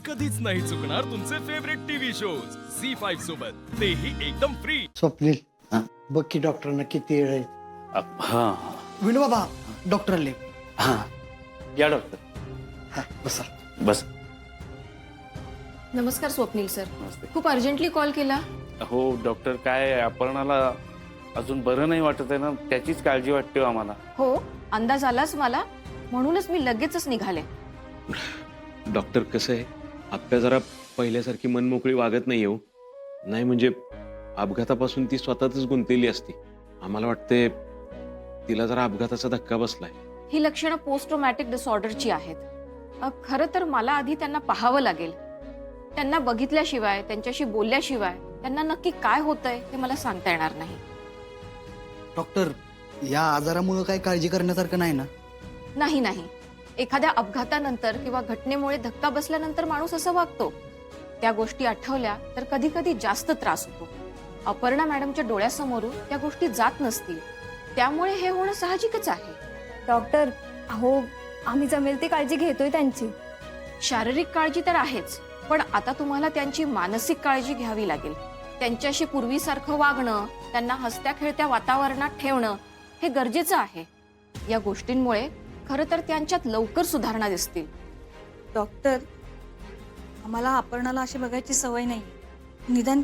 कधीच नाही चुकणार तुमचे फेवरेट टीव्ही शोज झी5 सोबत, तेही एकदम फ्री। स्वप्नील बघ की डॉक्टरांना किती वेळ आहे. हाँ विनू बाबा डॉक्टर आले. हाँ या डॉक्टर बसा. बस. नमस्कार स्वप्नील सर. नमस्ते. खूप अर्जंटली कॉल केला. हो डॉक्टर, काय अपर्णाला अजून बरं नाही वाटत आहे ना, त्याचीच काळजी वाटते हो आम्हाला. हो, अंदाज आलाच मला, म्हणूनच मी लगेचच निघाले. डॉक्टर कसं आहे, आप्या जरा पहिल्यासारखी मनमोकळी वागत नाही हो. नाही म्हणजे अपघातापासून ती स्वतःच गुंतलेली असते. आम्हाला वाटते तिला जरा अपघाताचा धक्का बसलाय. ही लक्षणं पोस्ट ट्रॉमॅटिक डिसऑर्डरची आहेत. खरं तर मला आधी त्यांना पाहावं लागेल. त्यांना बघितल्याशिवाय, त्यांच्याशी बोलल्याशिवाय त्यांना नक्की काय होतंय ते मला सांगता येणार नाही. डॉक्टर या आजारामुळे काय काळजी करण्यासारखं नाही ना? नाही नाही, एखाद्या अपघातानंतर किंवा घटनेमुळे धक्का बसल्यानंतर माणूस असं वागतो. त्या गोष्टी आठवल्या तर कधी कधी जास्त त्रास होतो. अपर्णा मॅडमच्या डोळ्यासमोरून त्या गोष्टी जात नसतील, त्यामुळे हे होणं साहजिकच आहे. डॉक्टर हो, आम्ही जमेल ती काळजी घेतोय त्यांची. शारीरिक काळजी तर आहेच, पण आता तुम्हाला त्यांची मानसिक काळजी घ्यावी लागेल. त्यांच्याशी पूर्वीसारखं वागणं, त्यांना हसत्या खेळत्या वातावरणात ठेवणं हे गरजेचं आहे. या गोष्टींमुळे खरं तर त्यांच्यात लवकर सुधारणा दिसतील. डॉक्टर, आम्हाला अपर्णाला अशी बघायची सवय नाही. निदान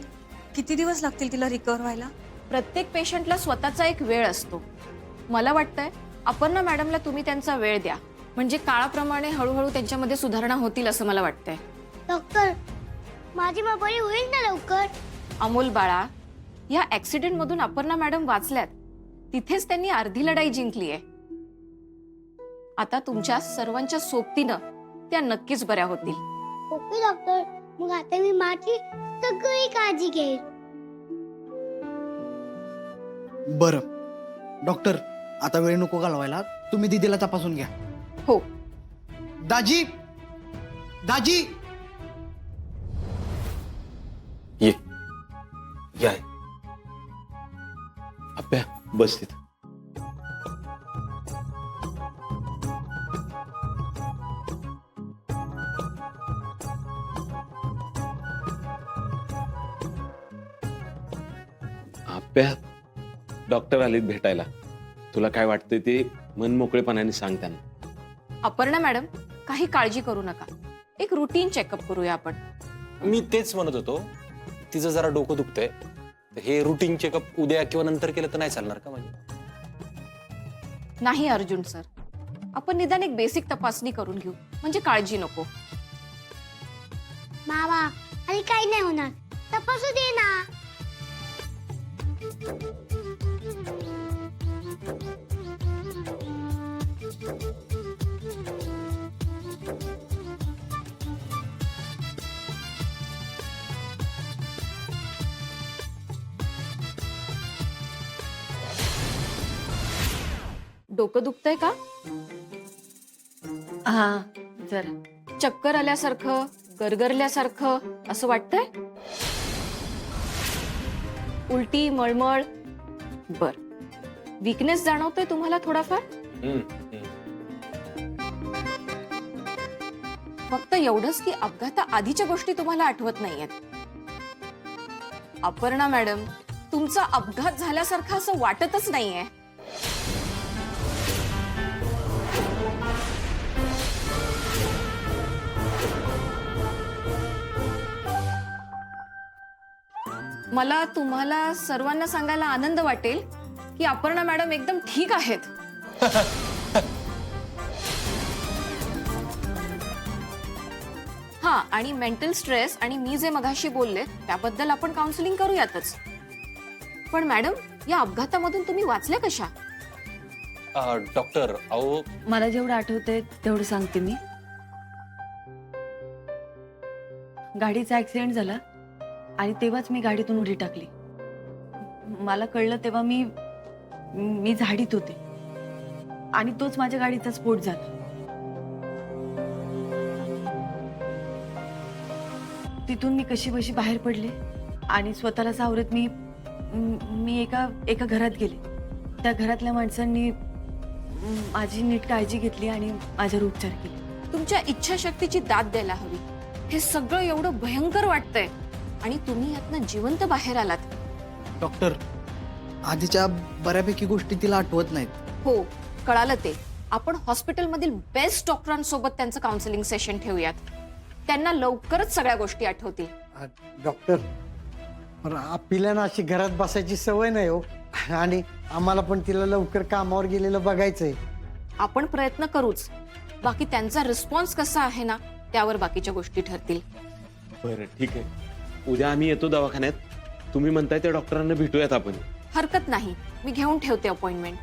किती दिवस लागतील तिला रिकवर व्हायला? प्रत्येक पेशंटला स्वतःचा एक वेळ असतो. मला वाटतंय अपर्णा मॅडमला तुम्ही त्यांचा वेळ द्या, म्हणजे काळाप्रमाणे हळूहळू त्यांच्यामध्ये सुधारणा होतील असं मला वाटतंय. डॉक्टर, माझी माँ बरी होईल ना लवकर? अमोल बाळा, या ऍक्सिडेंट मधून अपर्णा मॅडम वाचल्यात. तिथेच त्यांनी अर्धी लढाई जिंकली आहे. आता तुमच्या सर्वांच्या सोबतीनं त्या नक्कीच बऱ्या होतील. ओके डॉक्टर, मग आता मी माझी सगळी काळजी घेईन. बरं डॉक्टर, आता वेळ नको घालवायला, तुम्ही दीदीला तपासून घ्या. हो. दाजी दाजी ये या आप्या बस तिथं. आप्या डॉक्टर आलेत भेटायला. तुला काय वाटतंय ते मन मोकळेपणाने सांग त्यांना. अपर्णा मॅडम, काही काळजी करू नका. एक रुटीन चेकअप करूया आपण. मी तेच म्हणत होतो, तिचं जरा डोकं दुखतंय, तर हे रुटीन चेकअप उद्या किंवा नंतर केलं तर नाही चालणार का? म्हणजे नाही अर्जुन सर, आपण निदान एक बेसिक तपासणी करून घेऊ, म्हणजे काळजी नको. मामा, आणि काही नाही होणार, तपासू दे ना. डोकं दुखतंय का? हा जरा. चक्कर आल्यासारखं, गरगरल्यासारखं असं वाटतंय? उलटी, मळमळ? बर. वीकनेस जाणवतोय तुम्हाला थोडाफार? फक्त एवढंच की अपघाता आधीच्या गोष्टी तुम्हाला आठवत नाहीयेत. अपर्णा मॅडम, तुमचा अपघात झाल्यासारखं असं वाटतच नाहीये. मला तुम्हाला सर्वांना सांगायला आनंद वाटेल की अपर्णा मॅडम एकदम ठीक आहेत. हा, आणि मेंटल स्ट्रेस आणि मी जे मगाशी बोलले त्याबद्दल आपण काउन्सिलिंग करूयातच. पण मॅडम, या अपघातामधून तुम्ही वाचल्या कशा? डॉक्टर, अहो मला जेवढं आठवतंय तेवढं सांगते मी. गाडीचा ऍक्सिडेंट झाला आणि तेव्हाच मी गाडीतून उडी टाकली. मला कळलं तेव्हा मी झाडीत होते आणि तोच माझ्या गाडीचा स्फोट झाला. तिथून मी कशी बशी बाहेर पडले आणि स्वतःला सावरत मी एका घरात गेले. त्या घरातल्या माणसांनी माझी नीट काळजी घेतली आणि माझ्यावर उपचार केले. तुमच्या इच्छाशक्तीची दाद द्यायला हवी. हे सगळं एवढं भयंकर वाटतंय आणि तुम्ही यातनं जिवंत बाहेर आलात. डॉक्टर आधीच्या बऱ्यापैकी गोष्टी तिला आठवत नाहीत. हो, कळालं ते. आपण हॉस्पिटलमधील बेस्ट डॉक्टरांसोबत त्यांचं काउन्सिलिंग सेशन ठेवूयात. त्यांना लवकरच सगळ्या गोष्टी आठवतील. डॉक्टर पण आपल्याला ना अशी घरात बसायची सवय नाही हो, आणि आम्हाला पण तिला लवकर कामावर गेलेलं बघायचंय. आपण प्रयत्न करूच. बाकी त्यांचा रिस्पॉन्स कसा आहे ना, त्यावर बाकीच्या गोष्टी ठरतील. बरं ठीक आहे, उद्या आम्ही येतो दवाखान्यात. तुम्ही म्हणताय त्या डॉक्टरांना भेटूयात आपण. हरकत नाही, मी घेऊन ठेवते अपॉइंटमेंट.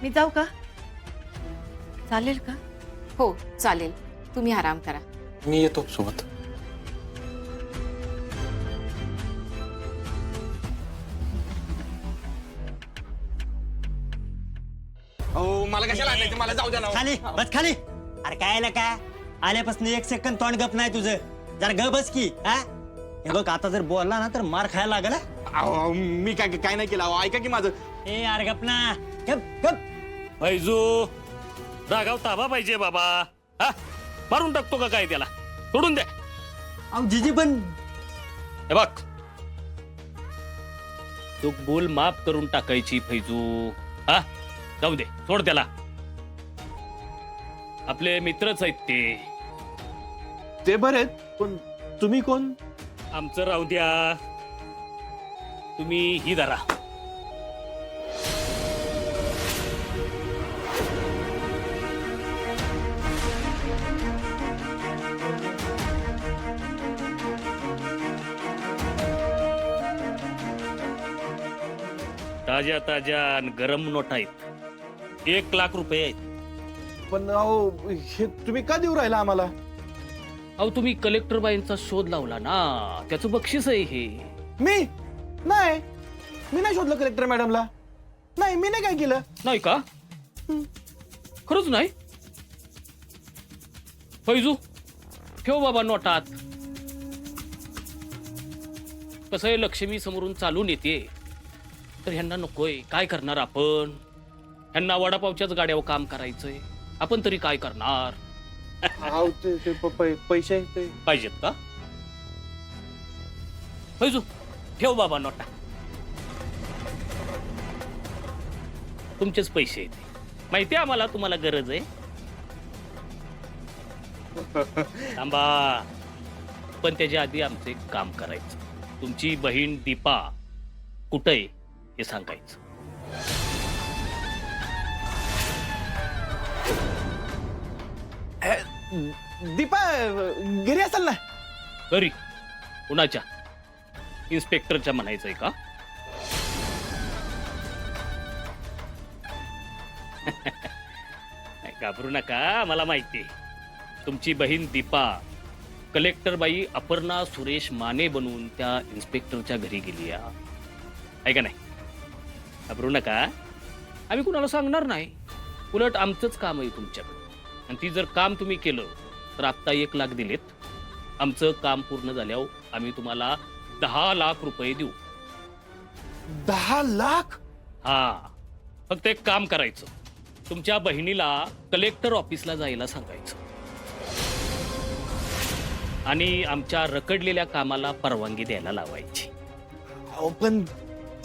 मी जाऊ का? चालेल का? हो चालेल, तुम्ही आराम करा. मी येतो सोबत. मला कशाला आणायचं, मला जाऊ द्या ना. खाली बस खाली. अरे काय ना काय आल्यापासून 1 सेकंद तोंड गप नाही तुझं. जरा ग बस की. हा हे बघ, आता जर बोलला ना तर मार खायला लागल. अहो, मी काय नाही केलं. अहो, ऐका की माझं. ए यार गप ना, गप गप. फैजू, रागाव ताबा पाहिजे बाबा. हा, मारून टाकतो का काय त्याला? सोडून दे. अहो जिजी पण हे बघ, तू बोल माफ करून टाकायची फैजू. हा, जाऊ दे, सोड त्याला. आपले मित्रच आहेत ते बरे, पण तुम्ही कोण? आमचं राहू द्या, तुम्ही ही धरा. ताज्या ताज्या आणि गरम नोट आहेत. 1 लाख रुपये आहेत. पण अहो, हे तुम्ही का देऊ राहिला आम्हाला? अहो, तुम्ही कलेक्टर बाईंचा शोध लावला ना, त्याचं बक्षीस आहे हे. मी नाही शोधलं कलेक्टर मॅडमला. नाही, मी नाही काय केलं. नाही का? खरंच नाही? फैजू, ठेव बाबा नोटात. कसं आहे, लक्ष्मी समोरून चालून येते तर ह्यांना नकोय. काय करणार आपण? ह्यांना वडापावच्याच गाड्यावर काम करायचंय. आपण तरी काय करणार? पैसे पाहिजेत का? फैजू, ठेव बाबा नोटा. तुमचेच पैसे आहेत. माहिती आहे आम्हाला तुम्हाला गरज आहे. थांबा, पण त्याच्या आधी आमचं एक काम करायचं. तुमची बहीण दीपा कुठे आहे हे सांगायचं. दीपा घरी असेल ना? घरी? कुणाच्या? इन्स्पेक्टरच्या म्हणायचंय का? घाबरू नका, मला माहिती. तुमची बहीण दीपा कलेक्टर बाई अपर्णा सुरेश माने बनून त्या इन्स्पेक्टरच्या घरी गेली आहे का नाही? घाबरू नका, आम्ही कुणाला सांगणार नाही. उलट आमचंच काम आहे तुमच्याकडे. आणि ती जर काम तुम्ही केलं तर आत्ता 1 लाख दिलेत. आमचं काम पूर्ण झाल्यावर आम्ही तुम्हाला 10 लाख रुपये देऊ. 10 लाख? हा, फक्त एक काम करायचं. तुमच्या बहिणीला कलेक्टर ऑफिसला जायला सांगायचं आणि आमच्या रखडलेल्या कामाला परवानगी द्यायला लावायची. अहो, पण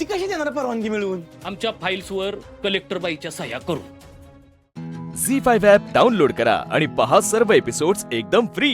ती कशी देणार परवानगी मिळवून? आमच्या फाईल्सवर कलेक्टर बाईच्या सह्या करून. झी5 ॲप डाउनलोड करा आणि पहा सर्व एपिसोड्स एकदम फ्री.